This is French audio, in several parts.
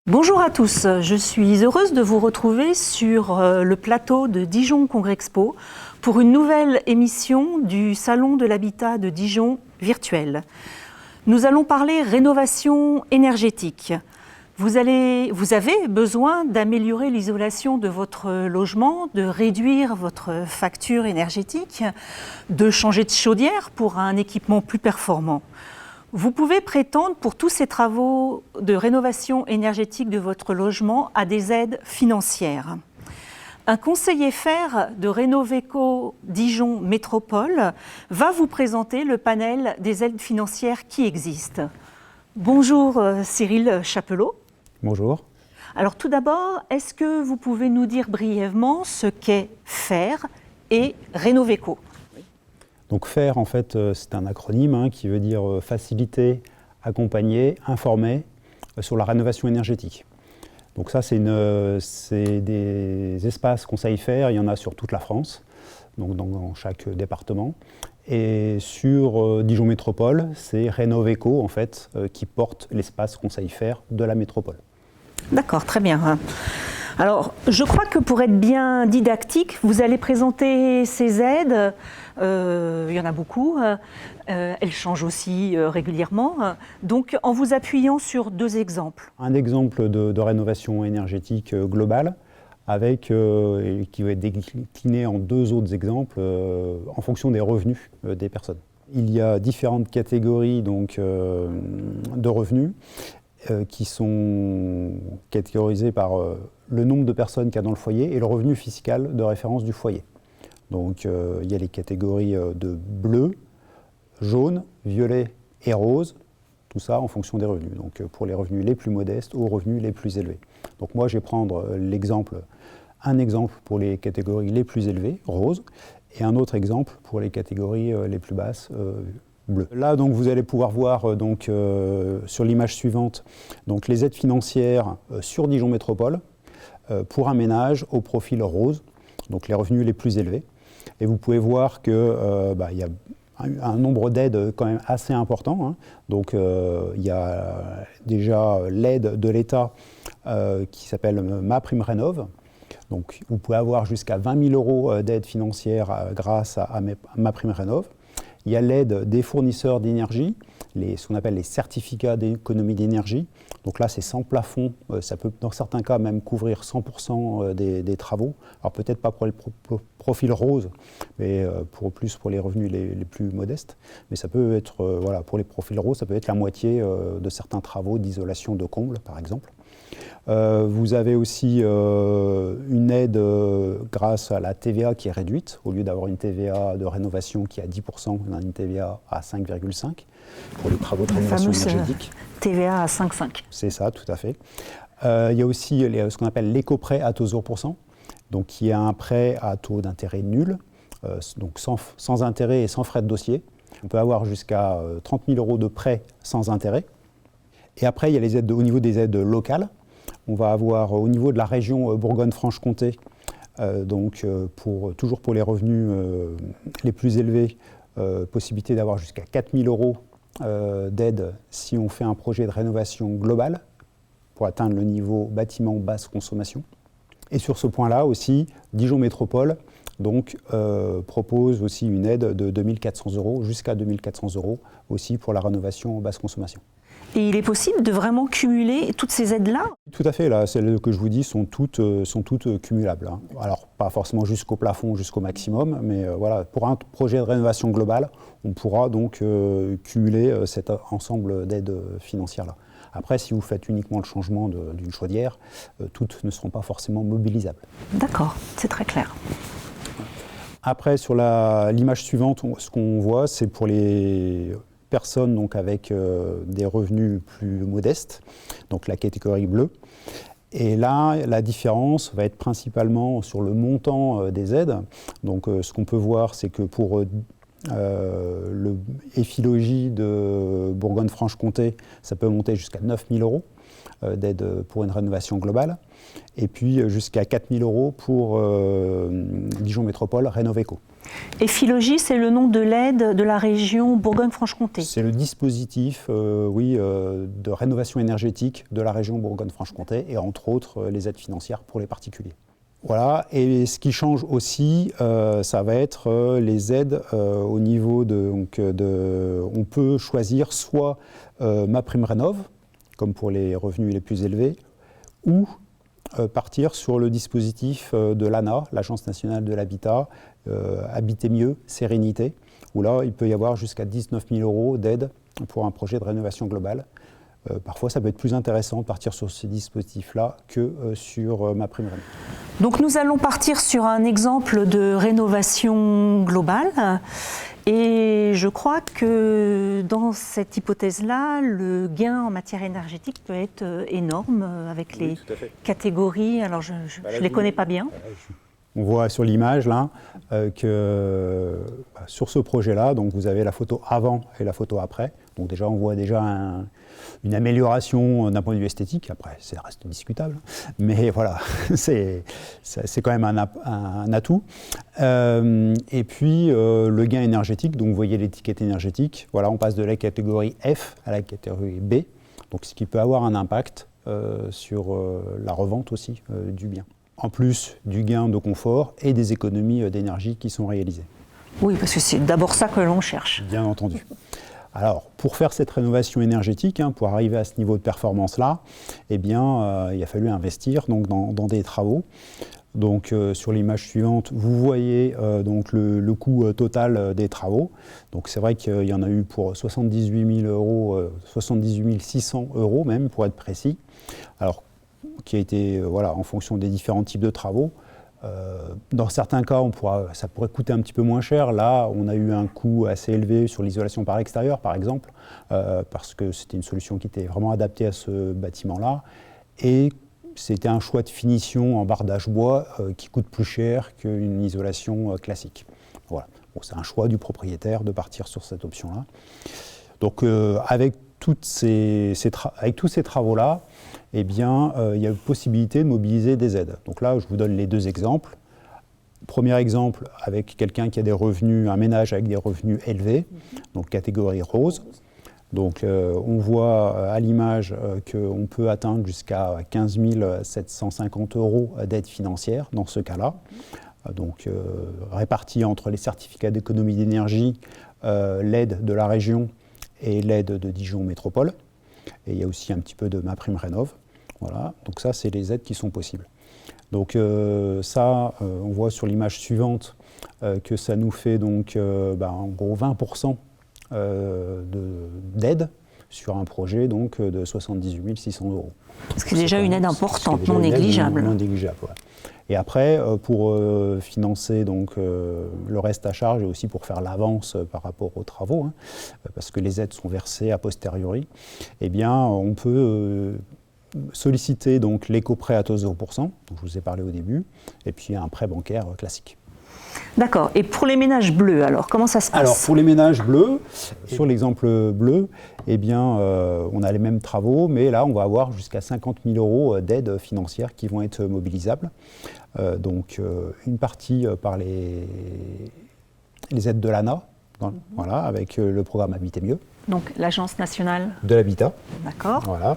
Bonjour à tous, je suis heureuse de vous retrouver sur le plateau de Dijon Congrexpo pour une nouvelle émission du Salon de l'Habitat de Dijon virtuel. Nous allons parler rénovation énergétique. Vous avez besoin d'améliorer l'isolation de votre logement, de réduire votre facture énergétique, de changer de chaudière pour un équipement plus performant. Vous pouvez prétendre pour tous ces travaux de rénovation énergétique de votre logement à des aides financières. Un conseiller FR de Rénovéco Dijon Métropole va vous présenter le panel des aides financières qui existent. Bonjour Cyril Chapelot. Bonjour. Alors tout d'abord, est-ce que vous pouvez nous dire brièvement ce qu'est FR et Rénovéco ? Donc FAIR, en fait, c'est un acronyme qui veut dire faciliter, accompagner, informer sur la rénovation énergétique. Donc ça, c'est des espaces conseils FAIR, il y en a sur toute la France, donc dans chaque département. Et sur Dijon Métropole, c'est Rénovéco, en fait, qui porte l'espace conseil FAIR de la métropole. D'accord, très bien. Alors, je crois que pour être bien didactique, vous allez présenter ces aides. Il y en a beaucoup. Elles changent aussi régulièrement. Donc, en vous appuyant sur deux exemples. Un exemple de rénovation énergétique globale, qui va être décliné en deux autres exemples en fonction des revenus des personnes. Il y a différentes catégories de revenus qui sont catégorisés par le nombre de personnes qu'il y a dans le foyer et le revenu fiscal de référence du foyer. Donc il y a les catégories de bleu, jaune, violet et rose, tout ça en fonction des revenus. Donc pour les revenus les plus modestes aux revenus les plus élevés. Donc moi je vais prendre un exemple pour les catégories les plus élevées, rose, et un autre exemple pour les catégories les plus basses, bleu. Là, donc, vous allez pouvoir voir sur l'image suivante les aides financières sur Dijon Métropole pour un ménage au profil rose, donc les revenus les plus élevés. Et vous pouvez voir qu'il y a un nombre d'aides quand même assez important. Donc il y a déjà l'aide de l'État qui s'appelle MaPrimeRénov'. Donc vous pouvez avoir jusqu'à 20 000 € d'aide financière grâce à MaPrimeRénov'. Il y a l'aide des fournisseurs d'énergie, ce qu'on appelle les certificats d'économie d'énergie. Donc là, c'est sans plafond. Ça peut, dans certains cas, même couvrir 100% des travaux. Alors peut-être pas pour le profil rose, mais pour les revenus les plus modestes. Mais ça peut être, pour les profils roses, ça peut être la moitié de certains travaux d'isolation de combles, par exemple. Vous avez aussi une aide grâce à la TVA qui est réduite. Au lieu d'avoir une TVA de rénovation qui est à 10%, on a une TVA à 5,5% pour les travaux de rénovation énergétique. TVA à 5,5. C'est ça, tout à fait. Il y a aussi ce qu'on appelle l'éco-prêt à taux 0%, donc qui est un prêt à taux d'intérêt nul, donc sans intérêt et sans frais de dossier. On peut avoir jusqu'à 30 000 € de prêt sans intérêt. Et après, il y a les aides au niveau des aides locales. On va avoir au niveau de la région Bourgogne-Franche-Comté, toujours pour les revenus les plus élevés, possibilité d'avoir jusqu'à 4 000 € d'aide si on fait un projet de rénovation globale pour atteindre le niveau bâtiment basse consommation. Et sur ce point-là aussi, Dijon Métropole propose aussi une aide de 2 400 € jusqu'à 2 400 € aussi pour la rénovation basse consommation. Et il est possible de vraiment cumuler toutes ces aides-là ? Tout à fait, là, celles que je vous dis sont toutes cumulables. Alors, pas forcément jusqu'au plafond, jusqu'au maximum, mais pour un projet de rénovation globale, on pourra donc cumuler cet ensemble d'aides financières-là. Après, si vous faites uniquement le changement d'une chaudière, toutes ne seront pas forcément mobilisables. D'accord, c'est très clair. Après, sur l'image suivante, ce qu'on voit, c'est pour les personnes avec des revenus plus modestes, donc la catégorie bleue. Et là, la différence va être principalement sur le montant des aides. Donc ce qu'on peut voir, c'est que pour le EFI-Logis de Bourgogne-Franche-Comté, ça peut monter jusqu'à 9 000 € d'aide pour une rénovation globale. Et puis jusqu'à 4 000 € pour Dijon Métropole Rénovéco. EFILOGIE, c'est le nom de l'aide de la région Bourgogne-Franche-Comté. C'est le dispositif de rénovation énergétique de la région Bourgogne-Franche-Comté et entre autres les aides financières pour les particuliers. Voilà, et ce qui change aussi, ça va être les aides au niveau on peut choisir soit MaPrimeRénov', comme pour les revenus les plus élevés, ou partir sur le dispositif de l'ANA, l'Agence nationale de l'habitat, Habiter mieux, Sérénité, où là, il peut y avoir jusqu'à 19 000 € d'aide pour un projet de rénovation globale. Parfois, ça peut être plus intéressant de partir sur ces dispositifs-là que sur MaPrimeRénov'. Donc nous allons partir sur un exemple de rénovation globale. Et je crois que dans cette hypothèse-là, le gain en matière énergétique peut être énorme avec les catégories. Alors je ne les connais pas bien. On voit sur l'image là que sur ce projet-là, donc vous avez la photo avant et la photo après. Donc déjà, on voit déjà une amélioration d'un point de vue esthétique. Après, ça reste discutable, mais voilà, c'est quand même un atout. Et puis le gain énergétique. Donc vous voyez l'étiquette énergétique. Voilà, on passe de la catégorie F à la catégorie B. Donc ce qui peut avoir un impact sur la revente aussi du bien. En plus du gain de confort et des économies d'énergie qui sont réalisées. Oui, parce que c'est d'abord ça que l'on cherche. Bien entendu. Alors, pour faire cette rénovation énergétique, pour arriver à ce niveau de performance-là, eh bien, il a fallu investir donc, dans des travaux. Donc, sur l'image suivante, vous voyez donc le coût total des travaux. Donc, c'est vrai qu'il y en a eu pour 78 000 €, 78 600 € même, pour être précis. Alors, qui a été en fonction des différents types de travaux. Dans certains cas, ça pourrait coûter un petit peu moins cher. Là, on a eu un coût assez élevé sur l'isolation par l'extérieur, par exemple, parce que c'était une solution qui était vraiment adaptée à ce bâtiment-là. Et c'était un choix de finition en bardage bois qui coûte plus cher qu'une isolation classique. Voilà. Bon, c'est un choix du propriétaire de partir sur cette option-là. Donc, avec tous ces travaux-là, eh bien, il y a une possibilité de mobiliser des aides. Donc là, je vous donne les deux exemples. Premier exemple, avec quelqu'un qui a des revenus, un ménage avec des revenus élevés, donc catégorie rose. Donc on voit à l'image qu'on peut atteindre jusqu'à 15 750 € d'aide financière dans ce cas-là. Donc répartie entre les certificats d'économie d'énergie, l'aide de la région et l'aide de Dijon Métropole. Et il y a aussi un petit peu de MaPrimeRénov'. Voilà. Donc ça, c'est les aides qui sont possibles. Donc on voit sur l'image suivante que ça nous fait donc en gros 20% d'aide sur un projet donc, de 78 600 €. Ce qui est déjà une aide importante, non négligeable. Non négligeable, ouais. Et après, pour financer donc, le reste à charge et aussi pour faire l'avance par rapport aux travaux, parce que les aides sont versées a posteriori, eh bien, on peut solliciter donc l'éco-prêt à taux 0%, dont je vous ai parlé au début, et puis un prêt bancaire classique. D'accord. Et pour les ménages bleus, alors, comment ça se passe? Alors, pour les ménages bleus, sur l'exemple bleu, eh bien, on a les mêmes travaux, mais là, on va avoir jusqu'à 50 000 € d'aides financières qui vont être mobilisables. Donc, une partie par les aides de l'ANA, voilà, avec le programme Habiter mieux. Donc, l'Agence nationale de l'habitat. D'accord. Voilà.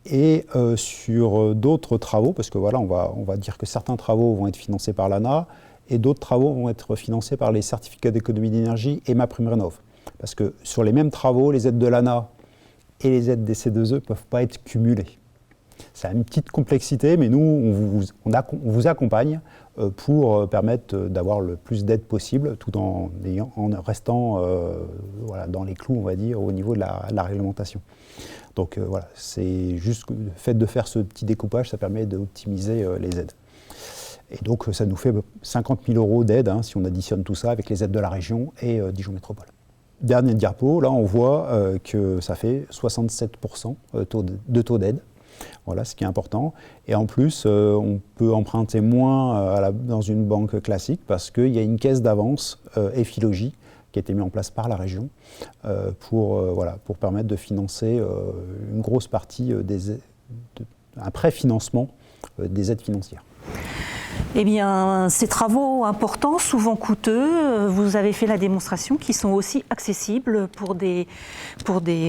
Et sur d'autres travaux, parce que voilà, on va dire que certains travaux vont être financés par l'ANA, et d'autres travaux vont être financés par les certificats d'économie d'énergie et MaPrimeRénov'. Parce que sur les mêmes travaux, les aides de l'ANA et les aides des C2E ne peuvent pas être cumulées. Ça a une petite complexité, mais nous, on vous accompagne pour permettre d'avoir le plus d'aides possible, tout en restant dans les clous, on va dire, au niveau de la réglementation. Donc voilà, c'est juste le fait de faire ce petit découpage, ça permet d'optimiser les aides. Et donc, ça nous fait 50 000 € d'aide, si on additionne tout ça avec les aides de la région et Dijon Métropole. Dernier diapo, là, on voit que ça fait 67% de taux d'aide. Voilà, ce qui est important. Et en plus, on peut emprunter moins dans une banque classique parce qu'il y a une caisse d'avance EFILOGIE qui a été mise en place par la région pour permettre de financer une grosse partie un préfinancement des aides financières. Eh bien, ces travaux importants, souvent coûteux, vous avez fait la démonstration qu'ils sont aussi accessibles pour des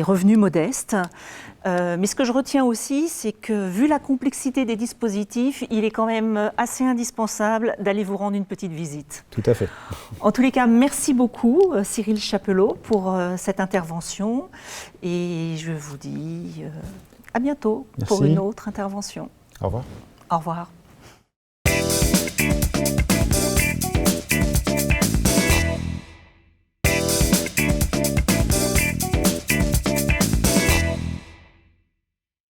revenus modestes. Mais ce que je retiens aussi, c'est que vu la complexité des dispositifs, il est quand même assez indispensable d'aller vous rendre une petite visite. Tout à fait. En tous les cas, merci beaucoup Cyril Chapelot pour cette intervention et je vous dis à bientôt pour une autre intervention. Au revoir. Au revoir.